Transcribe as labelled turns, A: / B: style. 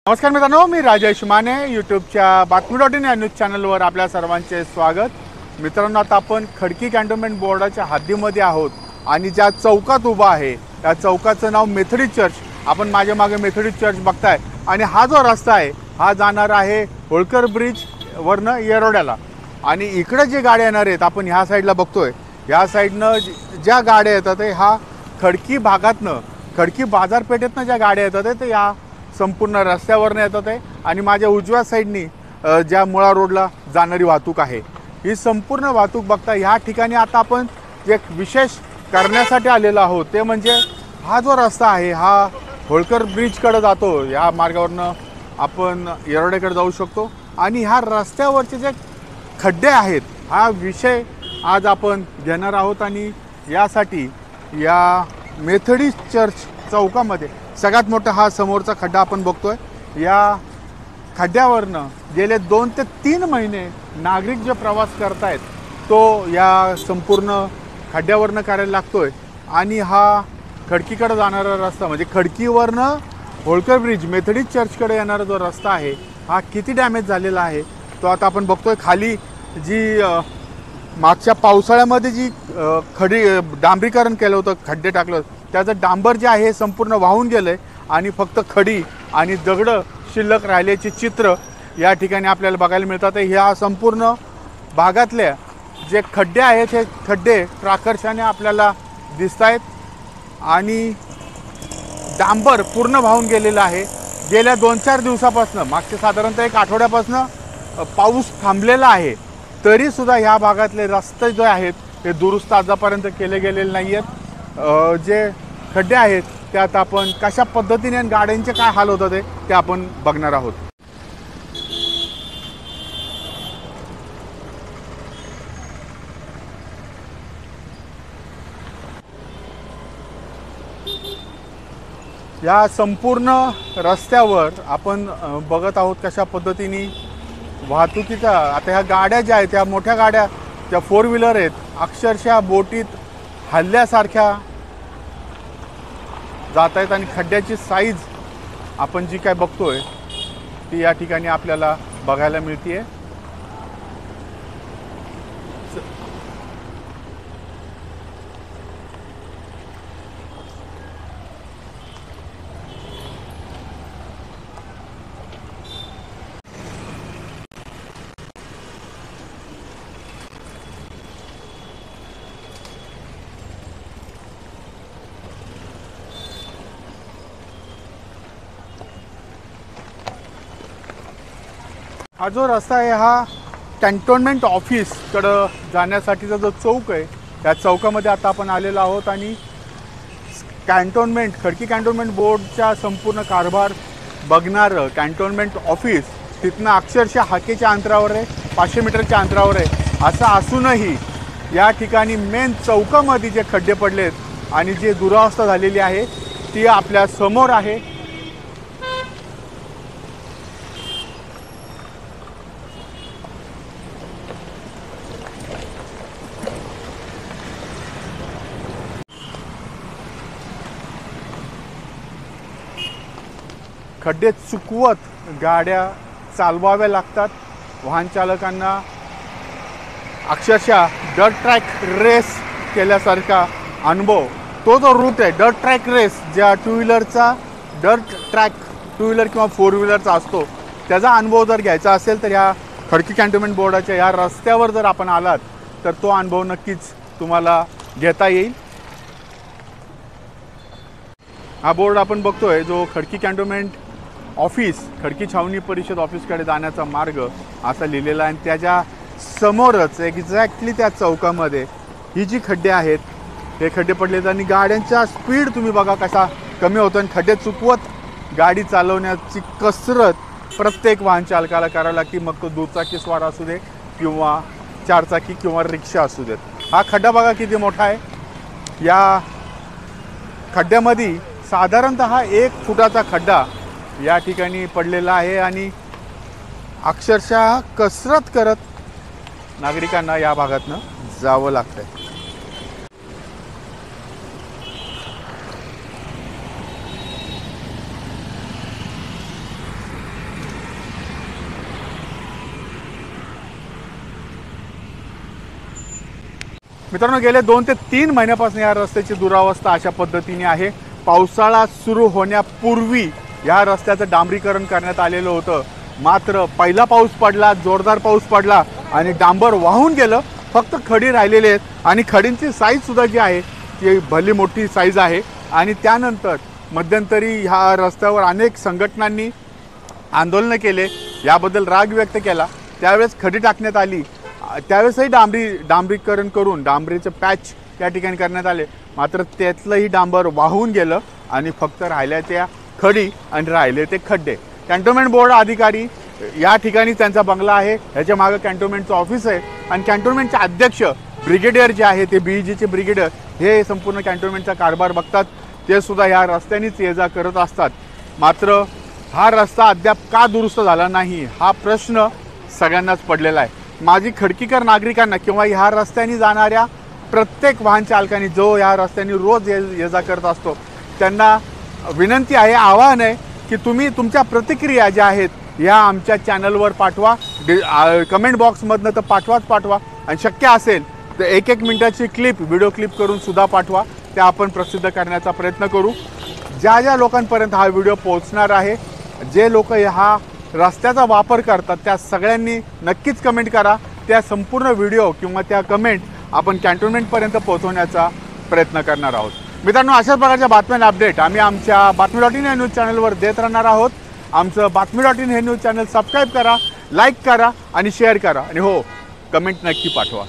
A: नमस्कार मित्रांनो, मी राजेश माने यूट्यूबच्या बातमी.in या न्यूज चॅनलवर आपल्या सर्वांचे स्वागत। मित्रांनो, आता आपण खडकी कॅन्टोन्मेंट बोर्डाच्या हद्दीमध्ये आहोत आणि ज्या चौकात उभा आहे त्या चौकाचं नाव मेथोडिस्ट चर्च। आपण माझ्या मागे मेथोडिस्ट चर्च बघताय आणि हा जो रस्ता आहे हा जाणार आहे होळकर ब्रिज वरनं येरोड्याला आणि इकडे जे गाड्या येणार आहेत आपण ह्या साईडला बघतोय। ह्या साईडनं ज्या गाड्या येतात ते हा खडकी भागातनं खडकी बाजारपेठेतनं ज्या गाड्या येतात ते या संपूर्ण रस्त्यावरनं येतात आहे आणि माझ्या उजव्या साईडनी ज्या मुळा रोडला जाणारी वाहतूक आहे ही संपूर्ण वाहतूक बघता ह्या ठिकाणी आता आपण जे विशेष करण्यासाठी आलेलो आहोत ते म्हणजे हा जो रस्ता आहे हा होळकर ब्रिजकडे जातो। या मार्गावरनं आपण येरोड्याकडे जाऊ शकतो आणि ह्या रस्त्यावरचे जे खड्डे आहेत हा विषय आज आपण घेणार आहोत आणि यासाठी या मेथोडिस्ट चर्च चौकामध्ये सगळ्यात मोठा हा समोरचा खड्डा आपण बघतोय। या खड्ड्यावरनं गेले 2 ते 3 महिने नागरिक जे प्रवास करतायत तो या संपूर्ण खड्ड्यावरनं करायला लागतोय आणि हा खडकीकडे जाणारा रस्ता म्हणजे खडकीवरनं होळकर ब्रिज मेथोडिस्ट चर्चकडे येणारा जो रस्ता आहे हा किती डॅमेज झालेला आहे तो आता आपण बघतोय। खाली जी मागच्या पावसाळ्यामध्ये जी डांबरीकरण केलं होतं, खड्डे टाकलं त्याचं डांबर जे आहे संपूर्ण वाहून गेलंय आणि फक्त खडी आणि दगडं शिल्लक राहिल्याचे चित्र या ठिकाणी आपल्याला बघायला मिळतात। ह्या संपूर्ण भागातले जे खड्डे आहेत हे खड्डे प्राकर्षाने आपल्याला दिसत आहेत आणि डांबर पूर्ण वाहून गेलेलं आहे। गेल्या 2-4 दिवसापासून मागच्या साधारणतः 1 आठवड्यापासून पाऊस थांबलेला आहे तरी सुद्धा ह्या भागातले रस्ते जे आहेत ते दुरुस्त आजपर्यंत केले गेलेले नाही आहेत। जे खड्डे आहेत त्यात आपण कशा पद्धतीने गाड्यांचे काय हाल होतात ते आपण बघणार आहोत। या संपूर्ण रस्त्यावर आपण बघत आहोत कशा पद्धतीने वाहतुकीचा आता ह्या गाड्या ज्या आहेत त्या मोठ्या गाड्या त्या 4 व्हीलर आहेत अक्षरशः बोटीत हल्ल्यासारख्या जात आहेत आणि खड्ड्याची साईज आपण जी काय बघतोय ती या ठिकाणी आपल्याला बघायला मिळते। हा जो रस्ता आहे हा कॅन्टोन्मेंट ऑफिसकडं जाण्यासाठीचा जो चौक आहे त्या चौकामध्ये आता आपण आलेलो आहोत आणि खडकी कॅन्टोन्मेंट बोर्डच्या संपूर्ण कारभार बघणारं कॅन्टोन्मेंट ऑफिस तिथनं अक्षरशः हाकेच्या अंतरावर आहे, 500 मीटरच्या अंतरावर आहे। असं असूनही या ठिकाणी मेन चौकामध्ये जे खड्डे पडलेत आणि जे दुरावस्था झालेली आहे ती आपल्या समोर आहे। खड्डे चुकवत गाड्या चालवाव्या लागतात वाहन चालकांना। अक्षरशः डर्ट ट्रॅक रेस केल्यासारखा अनुभव तो जो रूट आहे डर्ट ट्रॅक रेस ज्या 2 व्हीलरचा डर्ट ट्रॅक 2 व्हीलर किंवा 4 व्हीलरचा असतो त्याचा अनुभव जर घ्यायचा असेल तर ह्या खडकी कॅन्टोन्मेंट बोर्डाच्या या रस्त्यावर जर आपण आलात तर तो अनुभव नक्कीच तुम्हाला घेता येईल। हा बोर्ड आपण बघतोय जो खडकी कॅन्टोन्मेंट ऑफिस खडकी छावणी परिषद ऑफिसकडे जाण्याचा मार्ग असा लिहिलेला आहे आणि त्याच्या समोरच एक्झॅक्टली त्या चौकामध्ये ही जी खड्डे आहेत हे खड्डे पडलेत आणि गाड्यांचा स्पीड तुम्ही बघा कसा कमी होतो आणि खड्डे चुकवत गाडी चालवण्याची कसरत प्रत्येक वाहन चालकाला करायला लागते, मग तो दुचाकी स्वार असू दे किंवा 4 चाकी किंवा रिक्षा असू देत। हा खड्डा बघा किती मोठा आहे। या खड्ड्यामध्ये साधारणतः 1 फुटाचा खड्डा या ठिकाणी पडलेला आहे आणि अक्षरशः कसरत करत नागरिकांना या भागातनं जावं लागतंय। मित्रांनो, गेले 2 ते 3 महिन्यापासून या रस्त्याची दुरावस्था अशा पद्धतीने आहे. पावसाळा सुरू होण्यापूर्वी या रस्त्याचं डांबरीकरण करण्यात आलेलं होतं. मात्र पहिला पाऊस पडला, जोरदार पाऊस पडला आणि डांबर वाहून गेलं. फक्त खडी राहिलेले आहेत आणि खडींची साईजसुद्धा जी आहे ती भली मोठी साईज आहे. आणि त्यानंतर मध्यंतरी ह्या रस्त्यावर अनेक संघटनांनी आंदोलनं केले, याबद्दल राग व्यक्त केला. त्यावेळेस खडी टाकण्यात आली, त्यावेळेसही डांबरीकरण करून डांबरीचं पॅच त्या ठिकाणी करण्यात आले. मात्र त्यातलंही डांबर वाहून गेलं आणि फक्त राहिल्या त्या खडी आणि राहिले ते खड्डे. कॅन्टोन्मेंट बोर्ड अधिकारी या ठिकाणी त्यांचा बंगला आहे, ह्याच्या मागं कॅन्टोन्मेंटचं ऑफिस आहे आणि कॅन्टोन्मेंटचे अध्यक्ष ब्रिगेडियर जे आहे ते BEGचे ब्रिगेडियर हे संपूर्ण कॅन्टोन्मेंटचा कारभार बघतात. ते सुद्धा ह्या रस्त्यानेच ये जा करत असतात. मात्र हा रस्ता अद्याप का दुरुस्त झाला नाही हा प्रश्न सगळ्यांनाच पडलेला आहे. माझी खडकीकर नागरिकांना किंवा ह्या रस्त्याने जाणाऱ्या प्रत्येक वाहन चालकांनी जो ह्या रस्त्याने रोज ये जा करत असतो त्यांना विनंती आहे, आवाहन आहे की तुम्ही तुमच्या प्रतिक्रिया ज्या आहेत ह्या आमच्या चॅनलवर पाठवा. कमेंट बॉक्समधनं तर पाठवा आणि शक्य असेल तर 1-1 मिनिटाची व्हिडिओ क्लिप करून सुद्धा पाठवा. त्या आपण प्रसिद्ध करण्याचा प्रयत्न करू. ज्या लोकांपर्यंत हा व्हिडिओ पोहोचणार आहे, जे लोक हा रस्त्याचा वापर करतात त्या सगळ्यांनी नक्कीच कमेंट करा. त्या संपूर्ण व्हिडिओ किंवा त्या कमेंट आपण कॅन्टोन्मेंटपर्यंत पोहोचवण्याचा प्रयत्न करणार आहोत. मित्रांनो, अशाच प्रकारच्या बातम्यांना अपडेट आम्ही आमच्या बातमी.in हे न्यूज चॅनलवर देत राहणार आहोत. आमचं बातमी.in हे न्यूज चॅनल सबस्क्राईब करा, लाईक करा आणि शेअर करा आणि हो, कमेंट नक्की पाठवा.